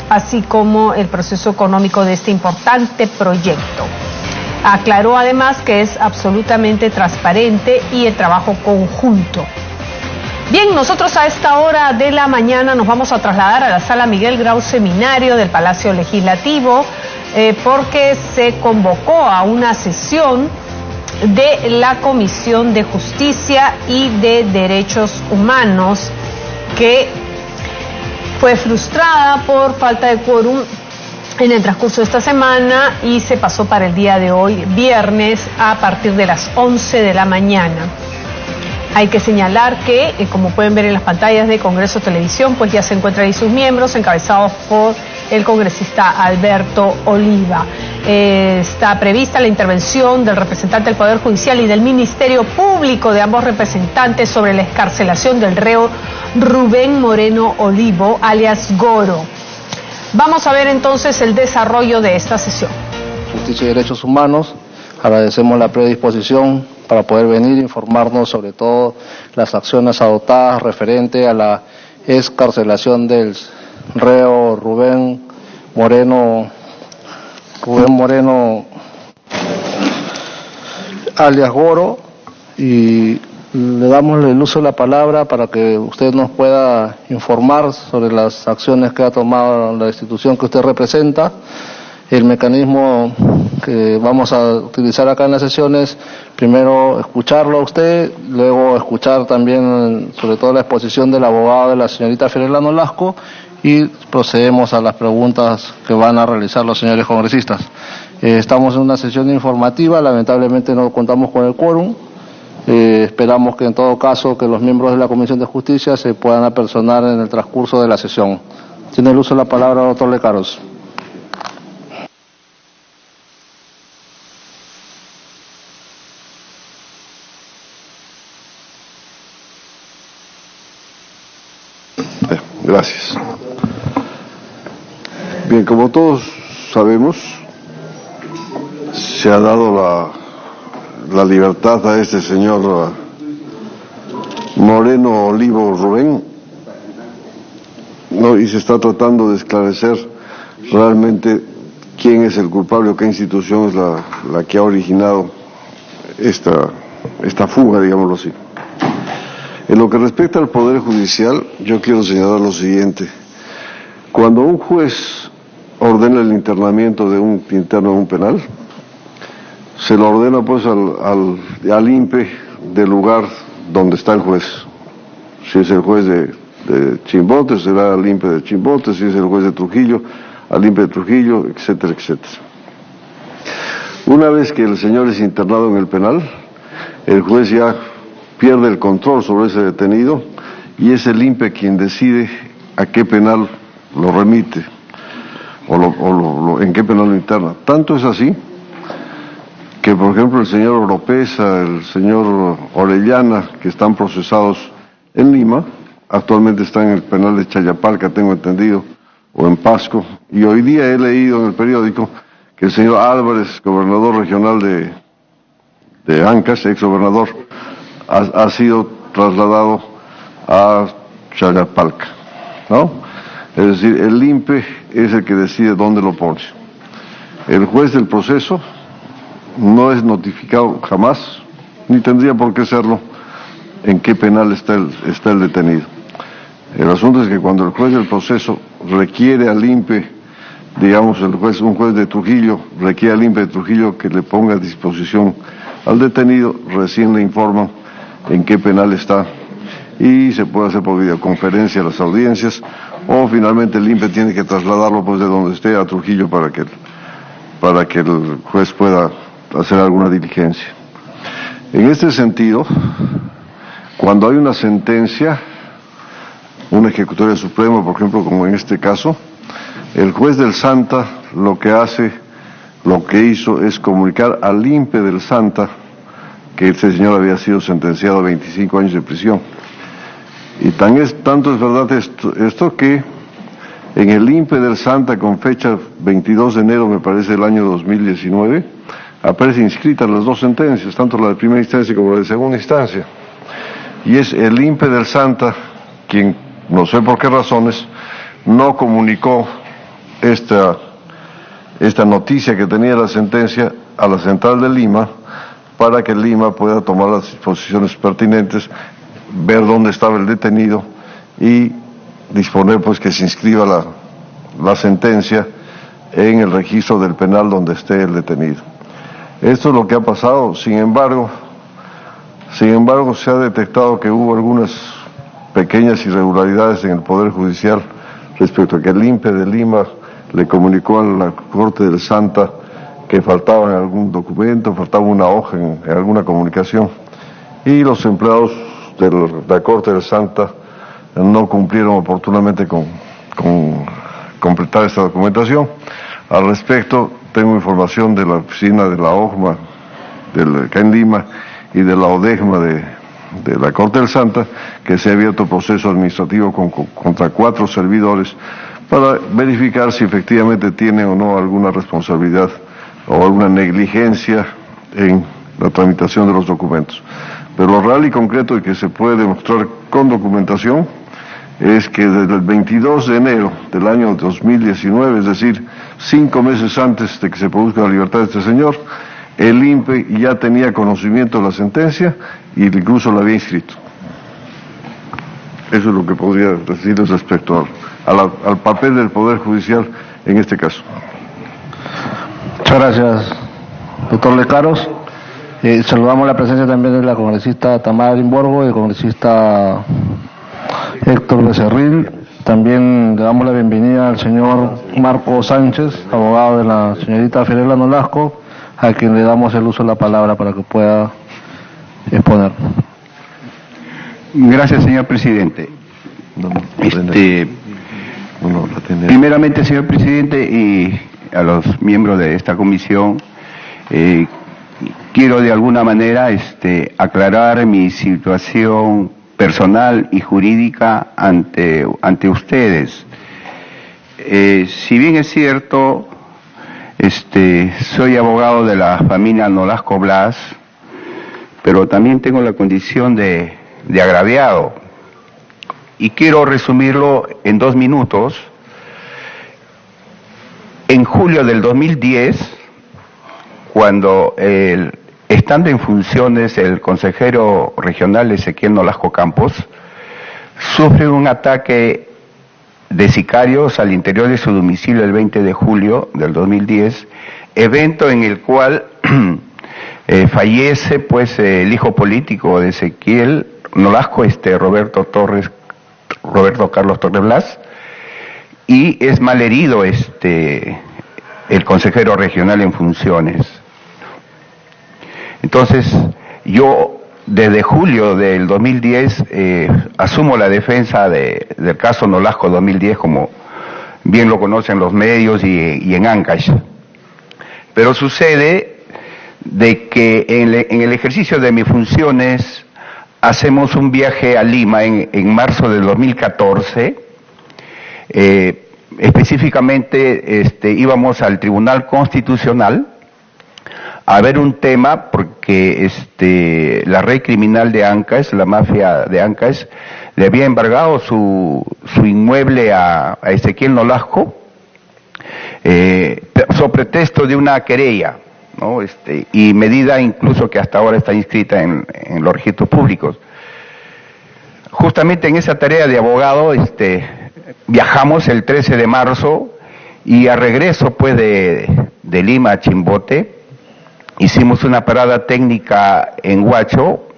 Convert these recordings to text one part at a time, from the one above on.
así como el proceso económico de este importante proyecto. Aclaró además que es absolutamente transparente y el trabajo conjunto. Bien, nosotros a esta hora de la mañana nos vamos a trasladar a la sala Miguel Grau Seminario del Palacio Legislativo porque se convocó a una sesión de la Comisión de Justicia y de Derechos Humanos que fue frustrada por falta de quórum en el transcurso de esta semana y se pasó para el día de hoy, viernes, a partir de las 11 de la mañana. Hay que señalar que, como pueden ver en las pantallas de Congreso Televisión, pues ya se encuentran ahí sus miembros, encabezados por el congresista Alberto Oliva. Está prevista la intervención del representante del Poder Judicial y del Ministerio Público, de ambos representantes, sobre la excarcelación del reo Rubén Moreno Olivo, alias Goro. Vamos a ver entonces el desarrollo de esta sesión. Justicia y Derechos Humanos, agradecemos la predisposición para poder venir a informarnos sobre todo las acciones adoptadas referente a la excarcelación del reo Rubén Moreno alias Goro, y le damos el uso de la palabra para que usted nos pueda informar sobre las acciones que ha tomado la institución que usted representa. El mecanismo que vamos a utilizar acá en las sesiones, primero escucharlo a usted, luego escuchar también sobre todo la exposición del abogado de la señorita Fiorella Nolasco y procedemos a las preguntas que van a realizar los señores congresistas. Estamos en una sesión informativa, lamentablemente no contamos con el quórum. Esperamos que en todo caso que los miembros de la Comisión de Justicia se puedan apersonar en el transcurso de la sesión. Tiene el uso de la palabra el doctor Lecaros. Gracias. Bien, como todos sabemos, se ha dado la libertad a este señor Moreno Olivo Rubén, ¿no? Y se está tratando de esclarecer realmente quién es el culpable o qué institución es la que ha originado esta fuga, digámoslo así. En lo que respecta al Poder Judicial, yo quiero señalar lo siguiente. Cuando un juez ordena el internamiento de un interno en un penal, se lo ordena pues al INPE del lugar donde está el juez. Si es el juez de Chimbote, será al INPE de Chimbote; si es el juez de Trujillo, al INPE de Trujillo, etcétera, etcétera. Una vez que el señor es internado en el penal, el juez ya pierde el control sobre ese detenido y es el INPE quien decide a qué penal lo remite o en qué penal lo interna. Tanto es así que, por ejemplo, el señor Oropesa, el señor Orellana, que están procesados en Lima, actualmente están en el penal de Chayapalca, tengo entendido, o en Pasco, y hoy día he leído en el periódico que el señor Álvarez, gobernador regional de Ancash, ex gobernador, ha sido trasladado a Chayapalca, ¿no? Es decir, el INPE es el que decide dónde lo pone. El juez del proceso no es notificado jamás, ni tendría por qué serlo, en qué penal está el detenido. El asunto es que cuando el juez del proceso requiere al INPE, digamos un juez de Trujillo, requiere al INPE de Trujillo que le ponga a disposición al detenido, recién le informan en qué penal está y se puede hacer por videoconferencia las audiencias, o finalmente el INPE tiene que trasladarlo pues de donde esté a Trujillo para que el juez pueda hacer alguna diligencia. En este sentido, cuando hay una sentencia, un ejecutorio supremo, por ejemplo, como en este caso, el juez del Santa lo que hizo es comunicar al INPE del Santa que este señor había sido sentenciado a 25 años de prisión. Y tanto es verdad esto que en el INPE del Santa, con fecha 22 de enero, me parece, del año 2019, aparecen inscritas las dos sentencias, tanto la de primera instancia como la de segunda instancia. Y es el INPE del Santa quien, no sé por qué razones, no comunicó esta noticia que tenía la sentencia a la central de Lima para que Lima pueda tomar las disposiciones pertinentes, ver dónde estaba el detenido y disponer pues que se inscriba la sentencia en el registro del penal donde esté el detenido. Esto es lo que ha pasado. Sin embargo, se ha detectado que hubo algunas pequeñas irregularidades en el Poder Judicial respecto a que el INPE de Lima le comunicó a la Corte del Santa que faltaba en algún documento, faltaba una hoja en alguna comunicación, y los empleados de la Corte del Santa no cumplieron oportunamente con completar esta documentación. Al respecto, tengo información de la oficina de la OJMA acá en Lima y de la ODEJMA de la Corte del Santa, que se ha abierto proceso administrativo contra 4 servidores para verificar si efectivamente tiene o no alguna responsabilidad o alguna negligencia en la tramitación de los documentos. Pero lo real y concreto y que se puede demostrar con documentación es que desde el 22 de enero del año 2019, es decir, 5 meses antes de que se produzca la libertad de este señor, el INPE ya tenía conocimiento de la sentencia y incluso la había inscrito. Eso es lo que podría decirles respecto al papel del Poder Judicial en este caso. Muchas gracias, doctor Lecaros. Saludamos la presencia también de la congresista Tamara Limborgo y el congresista Héctor Becerril. También le damos la bienvenida al señor Marco Sánchez, abogado de la señorita Fiorella Nolasco, a quien le damos el uso de la palabra para que pueda exponer. Gracias, señor presidente. Primeramente, señor presidente, y a los miembros de esta comisión, quiero de alguna manera aclarar mi situación personal y jurídica ante ustedes. Si bien es cierto, soy abogado de la familia Nolasco Blas, pero también tengo la condición de agraviado. Y quiero resumirlo en 2 minutos. En julio del 2010, cuando estando en funciones el consejero regional Ezequiel Nolasco Campos, sufre un ataque de sicarios al interior de su domicilio el 20 de julio del 2010, evento en el cual fallece pues el hijo político de Ezequiel Nolasco, Roberto Carlos Torres Blas, y es malherido el consejero regional en funciones. Entonces, yo desde julio del 2010 asumo la defensa del caso Nolasco 2010, como bien lo conocen los medios y en Ancash. Pero sucede de que en el ejercicio de mis funciones hacemos un viaje a Lima en marzo del 2014, específicamente íbamos al Tribunal Constitucional a ver un tema porque la red criminal de Ancash, la mafia de Ancash, le había embargado su inmueble a Ezequiel Nolasco sobre pretexto de una querella, ¿no? Y medida incluso que hasta ahora está inscrita en los registros públicos. Justamente en esa tarea de abogado viajamos el 13 de marzo y a regreso pues de Lima a Chimbote hicimos una parada técnica en Huacho,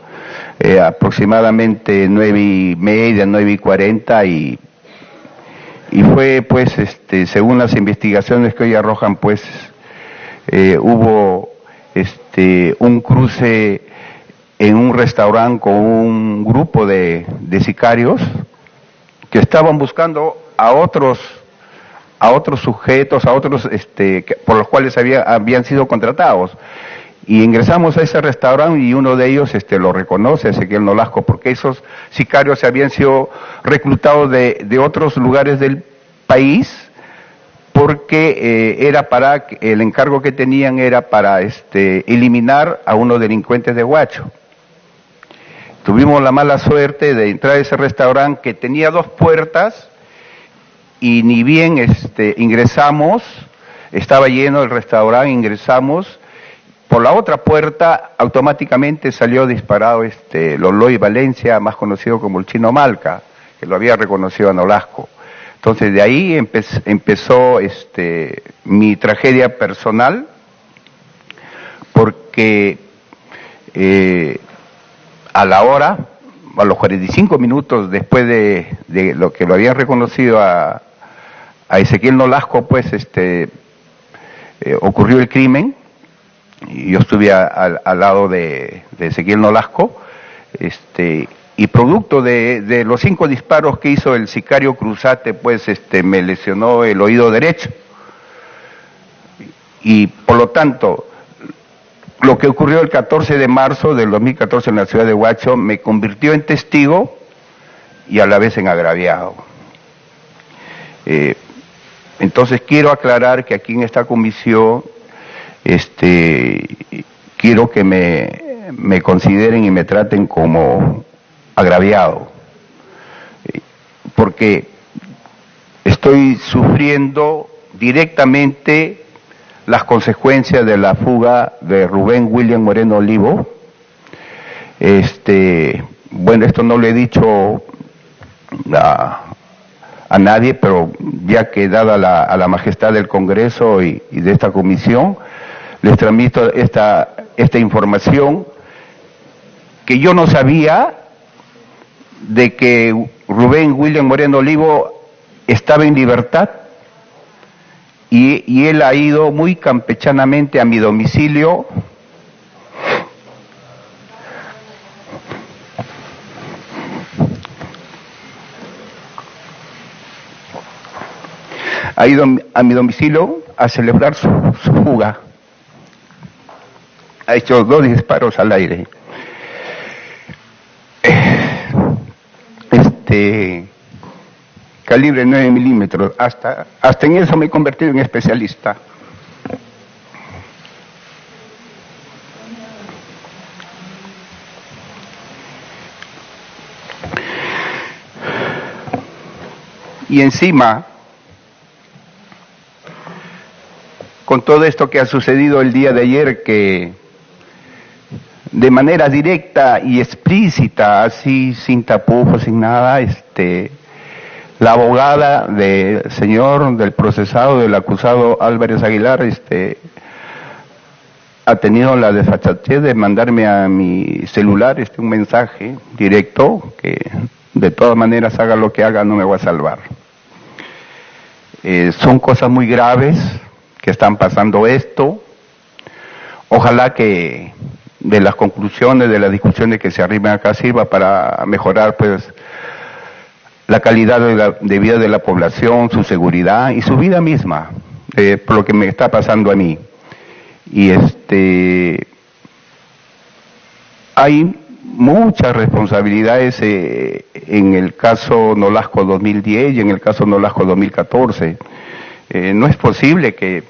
aproximadamente 9:30, 9:40 y fue pues según las investigaciones que hoy arrojan pues hubo un cruce en un restaurante con un grupo de sicarios que estaban buscando a otros sujetos, por los cuales habían sido contratados. Y ingresamos a ese restaurante y uno de ellos lo reconoce, Ezequiel Nolasco, porque esos sicarios habían sido reclutados de otros lugares del país, porque el encargo que tenían era para eliminar a unos delincuentes de Huacho. Tuvimos la mala suerte de entrar a ese restaurante que tenía 2 puertas y ni bien ingresamos, estaba lleno el restaurante, ingresamos, por la otra puerta automáticamente salió disparado Loloy Valencia, más conocido como el Chino Malca, que lo había reconocido a Nolasco. Entonces de ahí empezó mi tragedia personal, porque a los 45 minutos después de lo que lo habían reconocido a Ezequiel Nolasco, pues ocurrió el crimen, y yo estuve al lado de Ezequiel Nolasco, y producto de los 5 disparos que hizo el sicario Cruzate, pues me lesionó el oído derecho, y por lo tanto lo que ocurrió el 14 de marzo del 2014 en la ciudad de Huacho me convirtió en testigo y a la vez en agraviado. Entonces quiero aclarar que aquí en esta comisión quiero que me consideren y me traten como agraviado, porque estoy sufriendo directamente las consecuencias de la fuga de Rubén William Moreno Olivo. Bueno, esto no lo he dicho a nadie, pero ya que dada a la majestad del Congreso y de esta comisión, les transmito esta información, que yo no sabía de que Rubén William Moreno Olivo estaba en libertad, y él ha ido muy campechanamente a mi domicilio a celebrar su fuga. Ha hecho 2 disparos al aire. Calibre 9 milímetros, hasta en eso me he convertido en especialista. Y encima, con todo esto que ha sucedido el día de ayer, que de manera directa y explícita, así sin tapujos, sin nada, la abogada del procesado, del acusado Álvarez Aguilar, ha tenido la desfachatez de mandarme a mi celular un mensaje directo que de todas maneras, haga lo que haga, no me voy a salvar. Son cosas muy graves que están pasando esto. Ojalá que de las conclusiones, de las discusiones que se arriben acá sirva para mejorar, pues, la calidad de vida de la población, su seguridad y su vida misma, por lo que me está pasando a mí. Y hay muchas responsabilidades en el caso Nolasco 2010 y en el caso Nolasco 2014. No es posible que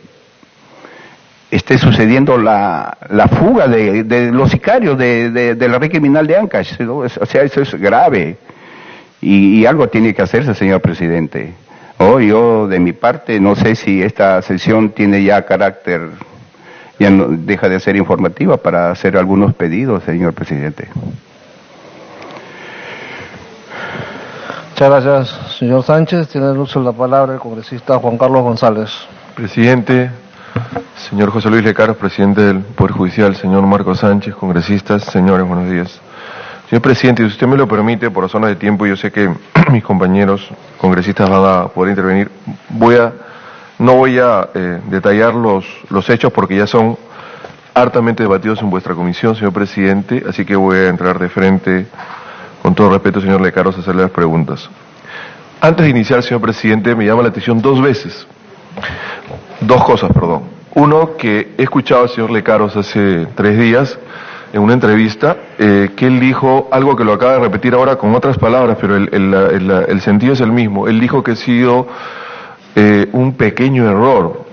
esté sucediendo la fuga de los sicarios de la red criminal de Ancash, ¿no? O sea, eso es grave. Y algo tiene que hacerse, señor presidente. Yo, de mi parte, no sé si esta sesión tiene ya carácter, ya no, deja de ser informativa para hacer algunos pedidos, señor presidente. Muchas gracias, señor Sánchez. Tiene el uso de la palabra el congresista Juan Carlos González. Presidente, señor José Luis Lecaros, presidente del Poder Judicial, señor Marco Sánchez, congresistas, señores, buenos días. Señor presidente, si usted me lo permite, por razones de tiempo, yo sé que mis compañeros congresistas van a poder intervenir. No voy a detallar los hechos porque ya son hartamente debatidos en vuestra comisión, señor presidente, así que voy a entrar de frente, con todo respeto, señor Lecaros, a hacerle las preguntas. Antes de iniciar, señor presidente, me llama la atención dos cosas. Uno, que he escuchado al señor Lecaros hace 3 días, en una entrevista, que él dijo algo que lo acaba de repetir ahora con otras palabras, pero el sentido es el mismo. Él dijo que ha sido un pequeño error.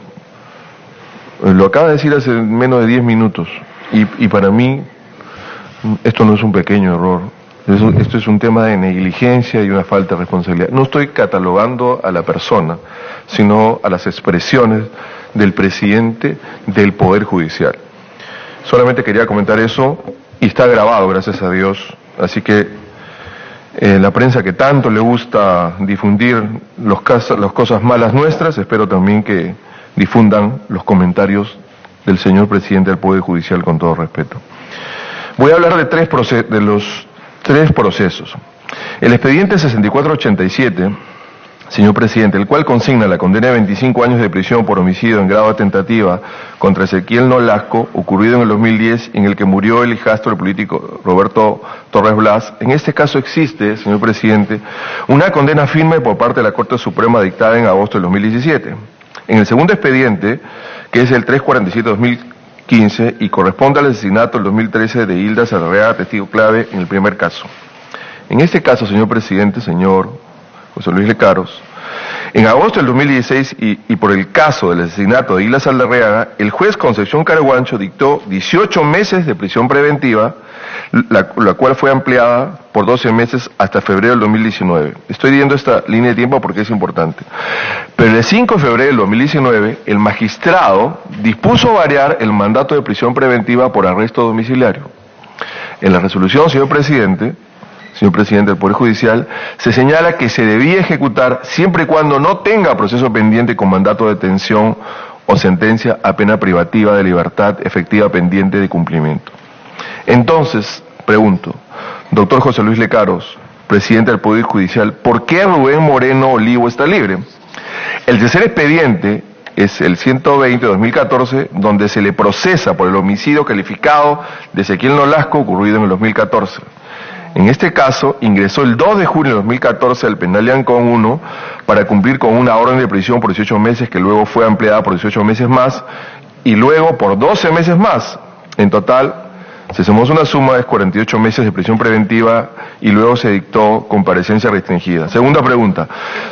Lo acaba de decir hace menos de 10 minutos. Y para mí, esto no es un pequeño error. Esto es un tema de negligencia y una falta de responsabilidad. No estoy catalogando a la persona, sino a las expresiones del presidente del Poder Judicial. Solamente quería comentar eso y está grabado, gracias a Dios. Así que la prensa que tanto le gusta difundir las cosas malas nuestras, espero también que difundan los comentarios del señor presidente del Poder Judicial con todo respeto. Voy a hablar de los tres procesos. El expediente 6487, señor presidente, el cual consigna la condena de 25 años de prisión por homicidio en grado de tentativa contra Ezequiel Nolasco, ocurrido en el 2010, en el que murió el hijastro del político Roberto Torres Blas. En este caso existe, señor presidente, una condena firme por parte de la Corte Suprema dictada en agosto del 2017. En el segundo expediente, que es el 347-2015 y corresponde al asesinato del 2013 de Hilda Saldarriaga, testigo clave en el primer caso. En este caso, señor presidente, señor José Luis Lecaros, en agosto del 2016 y por el caso del asesinato de Hilda Saldarriaga, el juez Concepción Caraguancho dictó 18 meses de prisión preventiva, la cual fue ampliada por 12 meses hasta febrero del 2019. Estoy viendo esta línea de tiempo porque es importante. Pero el 5 de febrero del 2019, el magistrado dispuso variar el mandato de prisión preventiva por arresto domiciliario. En la resolución, señor presidente del Poder Judicial, se señala que se debía ejecutar siempre y cuando no tenga proceso pendiente con mandato de detención o sentencia a pena privativa de libertad efectiva pendiente de cumplimiento. Entonces, pregunto, doctor José Luis Lecaros, presidente del Poder Judicial, ¿por qué Rubén Moreno Olivo está libre? El tercer expediente es el 120-2014, donde se le procesa por el homicidio calificado de Ezequiel Nolasco, ocurrido en el 2014. En este caso, ingresó el 2 de junio de 2014 al penal de Ancón 1 para cumplir con una orden de prisión por 18 meses que luego fue ampliada por 18 meses más y luego por 12 meses más. En total, si hacemos una suma, es 48 meses de prisión preventiva y luego se dictó comparecencia restringida. Segunda pregunta.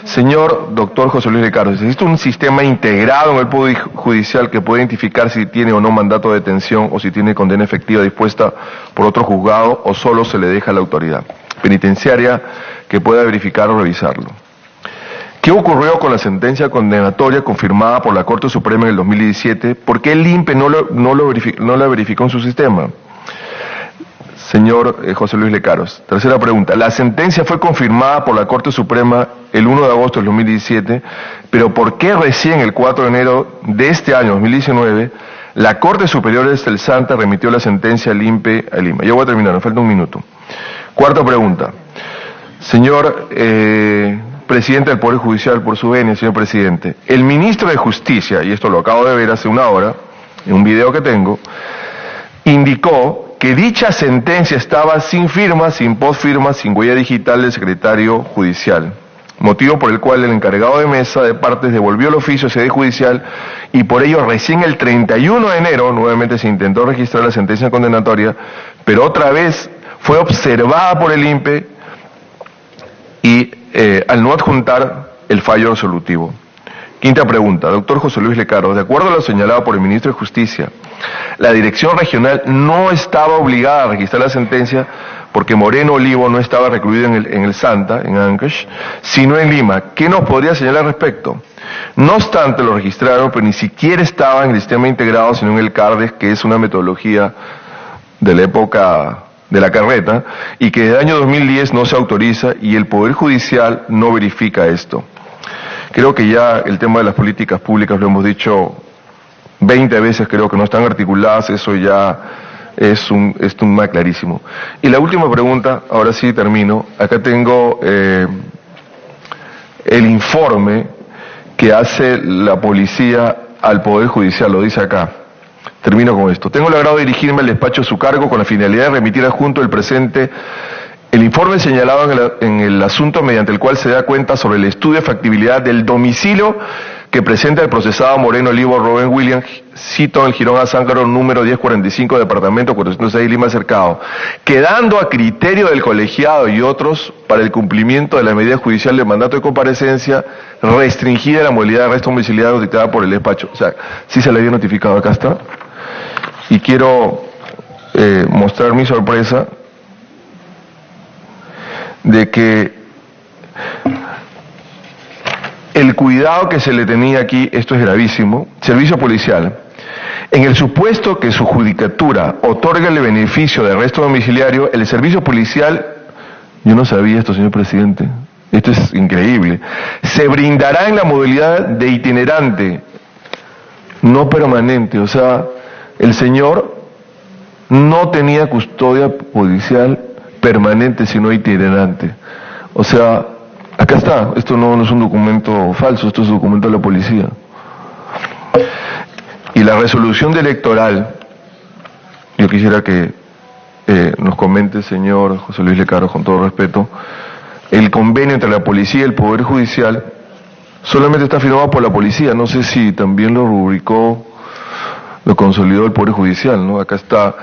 Señor doctor José Luis Lecaros, ¿existe un sistema integrado en el Poder Judicial que puede identificar si tiene o no mandato de detención o si tiene condena efectiva dispuesta por otro juzgado o solo se le deja a la autoridad penitenciaria que pueda verificar o revisarlo? ¿Qué ocurrió con la sentencia condenatoria confirmada por la Corte Suprema en el 2017? ¿Por qué el INPE no la verificó en su sistema? Señor José Luis Lecaros. Tercera pregunta. La sentencia fue confirmada por la Corte Suprema el 1 de agosto del 2017, pero ¿por qué recién el 4 de enero de este año, 2019, la Corte Superior del Santa remitió la sentencia al INPE a Lima? Ya voy a terminar, me falta un minuto. Cuarta pregunta. Señor presidente del Poder Judicial, por su venia, señor presidente, el ministro de Justicia, y esto lo acabo de ver hace una hora, en un video que tengo, indicó que dicha sentencia estaba sin firma, sin postfirma, sin huella digital del secretario judicial, motivo por el cual el encargado de mesa de partes devolvió el oficio a sede judicial y por ello recién el 31 de enero nuevamente se intentó registrar la sentencia condenatoria, pero otra vez fue observada por el INPE y al no adjuntar el fallo resolutivo. Quinta pregunta, doctor José Luis Lecaros, de acuerdo a lo señalado por el ministro de Justicia, la dirección regional no estaba obligada a registrar la sentencia porque Moreno Olivo no estaba recluido en el Santa, en Ancash, sino en Lima. ¿Qué nos podría señalar al respecto? No obstante, lo registraron, pero ni siquiera estaba en el sistema integrado, sino en el CARDES, que es una metodología de la época de la carreta, y que desde el año 2010 no se autoriza y el Poder Judicial no verifica esto. Creo que ya el tema de las políticas públicas lo hemos dicho 20 veces, creo que no están articuladas, eso ya es un tema clarísimo. Y la última pregunta, ahora sí termino, acá tengo el informe que hace la policía al Poder Judicial, lo dice acá. Termino con esto. Tengo el agrado de dirigirme al despacho a su cargo con la finalidad de remitir adjunto el presente el informe señalado en el asunto mediante el cual se da cuenta sobre el estudio de factibilidad del domicilio que presenta el procesado Moreno Olivo Rubén William, cito en el Jirón Azángaro número 1045, departamento 406, Lima Cercado, quedando a criterio del colegiado y otros para el cumplimiento de la medida judicial de mandato de comparecencia restringida la modalidad de arresto domiciliario dictada por el despacho. O sea, sí se le había notificado, acá está. Y quiero mostrar mi sorpresa de que el cuidado que se le tenía aquí, esto es gravísimo, servicio policial, en el supuesto que su judicatura otorga el beneficio de arresto domiciliario, el servicio policial, yo no sabía esto, señor presidente, esto es increíble, se brindará en la modalidad de itinerante, no permanente, o sea, el señor no tenía custodia policial permanente, sino itinerante. O sea, acá está, esto no es un documento falso, esto es un documento de la policía. Y la resolución electoral, yo quisiera que nos comente, señor José Luis Lecaros, con todo respeto, el convenio entre la policía y el Poder Judicial solamente está firmado por la policía, no sé si también lo rubricó, lo consolidó el Poder Judicial, ¿no? Acá está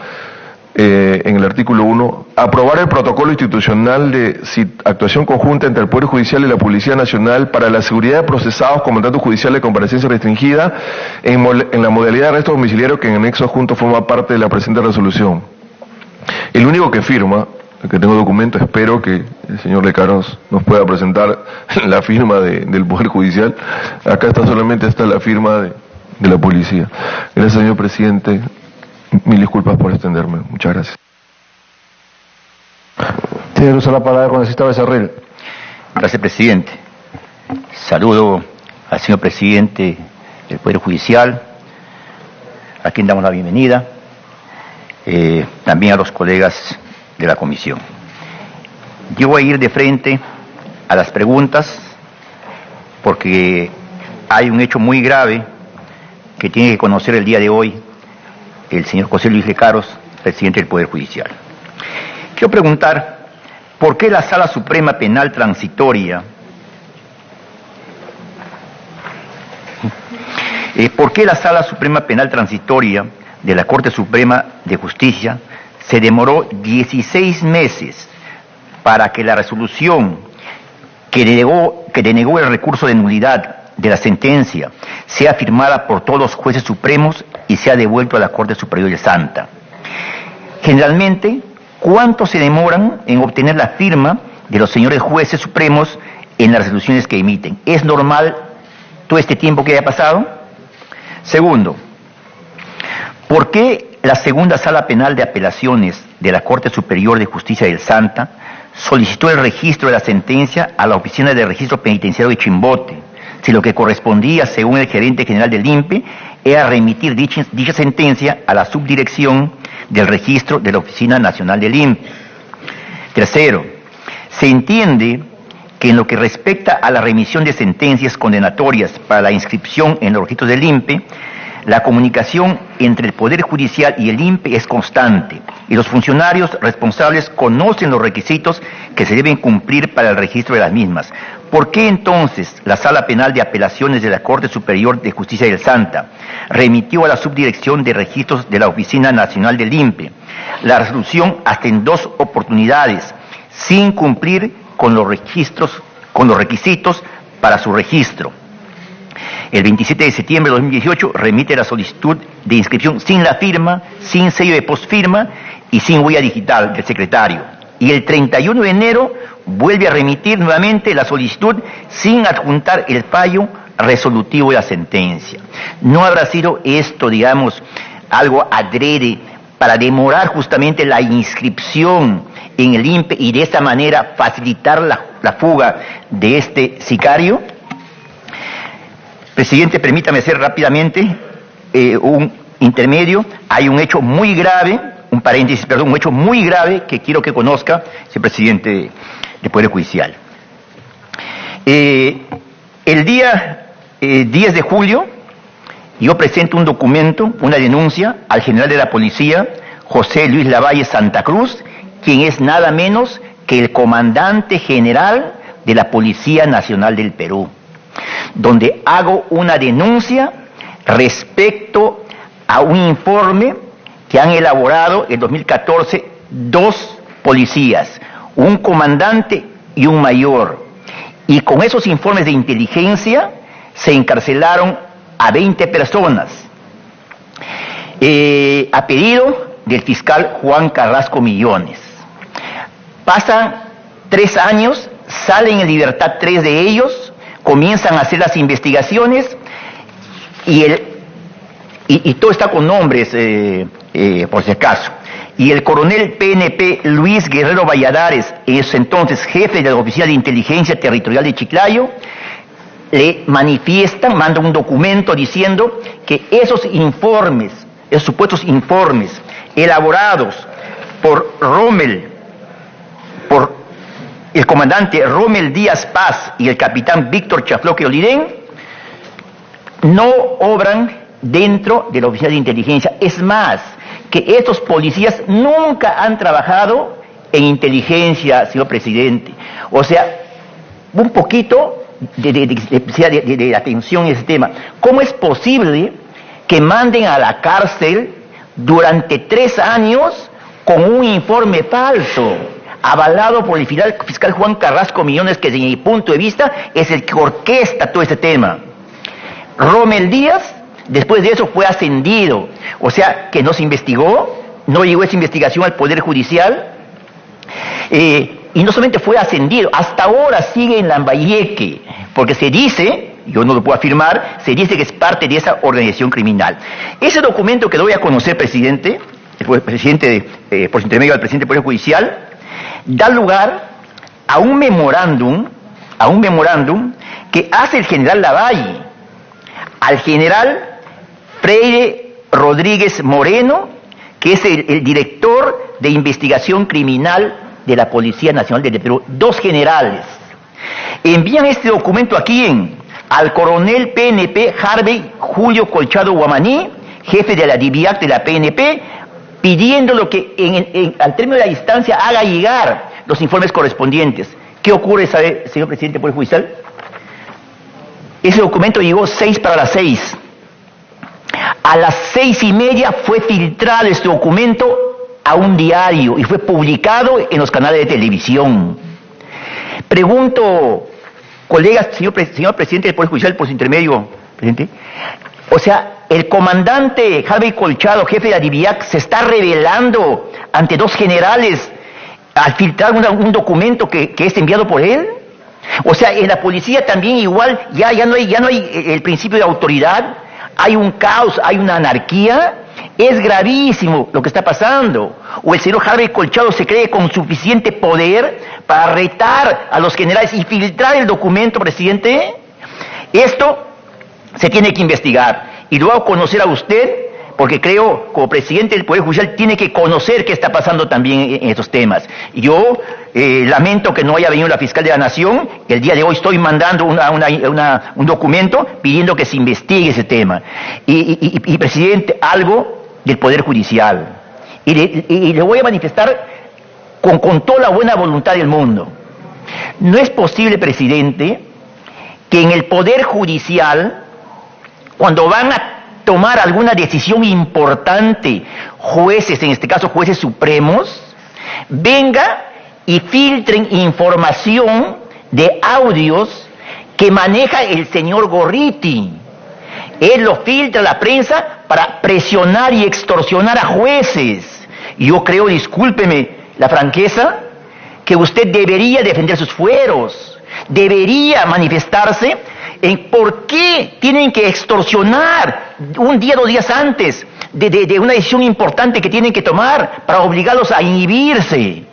en el artículo 1, aprobar el protocolo institucional de actuación conjunta entre el Poder Judicial y la Policía Nacional para la seguridad de procesados con mandato judicial de comparecencia restringida en la modalidad de arresto domiciliario que en anexo adjunto forma parte de la presente resolución. El único que firma, el que tengo documento, espero que el señor Lecaros nos pueda presentar la firma del Poder Judicial. Acá solamente está la firma de la policía. Gracias, señor presidente. Mil disculpas por extenderme. Muchas gracias. Tiene uso la palabra el congresista Becerril. Gracias, presidente. Saludo al señor presidente del Poder Judicial, a quien damos la bienvenida, también a los colegas de la comisión. Yo voy a ir de frente a las preguntas porque hay un hecho muy grave que tiene que conocer el día de hoy el señor José Luis Lecaros, presidente del Poder Judicial. Quiero preguntar, ¿por qué la Sala Suprema Penal Transitoria, de la Corte Suprema de Justicia se demoró 16 meses para que la resolución que denegó el recurso de nulidad de la sentencia sea firmada por todos los jueces supremos y sea devuelto a la Corte Superior de Santa? Generalmente, ¿cuánto se demoran en obtener la firma de los señores jueces supremos en las resoluciones que emiten? ¿Es normal todo este tiempo que haya pasado? Segundo, ¿por qué la Segunda Sala Penal de Apelaciones de la Corte Superior de Justicia del Santa solicitó el registro de la sentencia a la Oficina de Registro Penitenciario de Chimbote, si lo que correspondía, según el gerente general del INPE, era remitir dicha sentencia a la subdirección del registro de la Oficina Nacional del INPE? Tercero, se entiende que en lo que respecta a la remisión de sentencias condenatorias para la inscripción en los registros del INPE, la comunicación entre el Poder Judicial y el INPE es constante y los funcionarios responsables conocen los requisitos que se deben cumplir para el registro de las mismas. ¿Por qué entonces la Sala Penal de Apelaciones de la Corte Superior de Justicia del Santa remitió a la Subdirección de Registros de la Oficina Nacional del INPE la resolución hasta en 2 oportunidades sin cumplir con los requisitos para su registro? El 27 de septiembre de 2018 remite la solicitud de inscripción sin la firma, sin sello de posfirma y sin huella digital del secretario. Y el 31 de enero vuelve a remitir nuevamente la solicitud sin adjuntar el fallo resolutivo de la sentencia. ¿No habrá sido esto, digamos, algo adrede para demorar justamente la inscripción en el INPE y de esa manera facilitar la fuga de este sicario? Presidente, permítame hacer rápidamente un intermedio. Hay un hecho muy grave, un hecho muy grave que quiero que conozca, señor presidente del Poder Judicial. El día 10 de julio, yo presento un documento, una denuncia al general de la policía, José Luis Lavalle Santa Cruz, quien es nada menos que el comandante general de la Policía Nacional del Perú, donde hago una denuncia respecto a un informe que han elaborado en 2014 2 policías, un comandante y un mayor, y con esos informes de inteligencia se encarcelaron a 20 personas, a pedido del fiscal Juan Carrasco Millones. Pasan 3 años, salen en libertad 3 de ellos, comienzan a hacer las investigaciones y todo está con nombres, por si acaso. Y el coronel PNP Luis Guerrero Valladares, en ese entonces jefe de la Oficina de Inteligencia Territorial de Chiclayo, le manifiestan, manda un documento diciendo que esos informes, esos supuestos informes elaborados por el comandante Rommel Díaz Paz y el capitán Víctor Chafloque Olidén, no obran dentro de la Oficina de Inteligencia. Es más, que estos policías nunca han trabajado en inteligencia, señor presidente. O sea, un poquito de atención a ese tema. ¿Cómo es posible que manden a la cárcel durante 3 años con un informe falso, avalado por el fiscal Juan Carrasco Millones, que desde mi punto de vista es el que orquesta todo este tema? Rommel Díaz, después de eso, fue ascendido, o sea, que no se investigó, no llegó esa investigación al Poder Judicial, y no solamente fue ascendido, hasta ahora sigue en Lambayeque, porque se dice, yo no lo puedo afirmar, se dice que es parte de esa organización criminal. Ese documento que doy a conocer, presidente, por su intermedio del presidente del Poder Judicial, da lugar a un memorándum que hace el general Lavalle al general Freire Rodríguez Moreno, que es el director de investigación criminal de la Policía Nacional del Perú. 2 generales envían este documento a ¿quién? Al coronel PNP Harvey Julio Colchado Guamaní, jefe de la DIVIAC de la PNP, pidiéndolo que al término de la instancia haga llegar los informes correspondientes. ¿Qué ocurre, sabe, señor presidente del Poder Judicial? Ese documento llegó 6 para las 6. A las 6:30 fue filtrado este documento a un diario y fue publicado en los canales de televisión. Pregunto, colegas, señor presidente del Poder Judicial, por su intermedio, presidente, o sea, el comandante Harvey Colchado, jefe de la DIVIAC, se está rebelando ante 2 generales al filtrar un documento que es enviado por él. O sea, en la policía también igual ya no hay el principio de autoridad, hay un caos, hay una anarquía. Es gravísimo lo que está pasando. O el señor Harvey Colchado se cree con suficiente poder para retar a los generales y filtrar el documento, presidente. Esto se tiene que investigar y lo hago conocer a usted, porque creo, como presidente del Poder Judicial, tiene que conocer qué está pasando también en estos temas. Yo lamento que no haya venido la fiscal de la Nación. El día de hoy estoy mandando un documento pidiendo que se investigue ese tema. Y presidente, algo del Poder Judicial. Y le voy a manifestar con toda la buena voluntad del mundo. No es posible, presidente, que en el Poder Judicial, cuando van a tomar alguna decisión importante, jueces, en este caso jueces supremos, venga y filtren información de audios que maneja el señor Gorriti. Él lo filtra a la prensa para presionar y extorsionar a jueces. Y yo creo, discúlpeme la franqueza, que usted debería defender sus fueros, debería manifestarse en por qué tienen que extorsionar un día, 2 días antes de una decisión importante que tienen que tomar para obligarlos a inhibirse.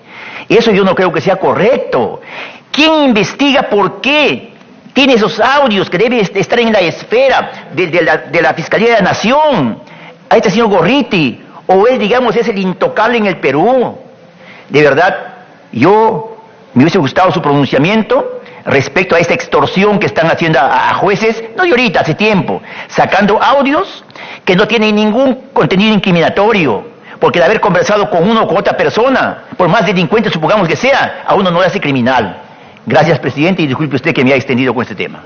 Eso yo no creo que sea correcto. ¿Quién investiga por qué tiene esos audios que debe estar en la esfera de la Fiscalía de la Nación? A este señor Gorriti, o él, digamos, es el intocable en el Perú. De verdad, me hubiese gustado su pronunciamiento respecto a esta extorsión que están haciendo a jueces, no de ahorita, hace tiempo, sacando audios que no tienen ningún contenido incriminatorio, porque de haber conversado con uno o con otra persona, por más delincuente supongamos que sea, a uno no le hace criminal. Gracias, presidente, y disculpe usted que me haya extendido con este tema.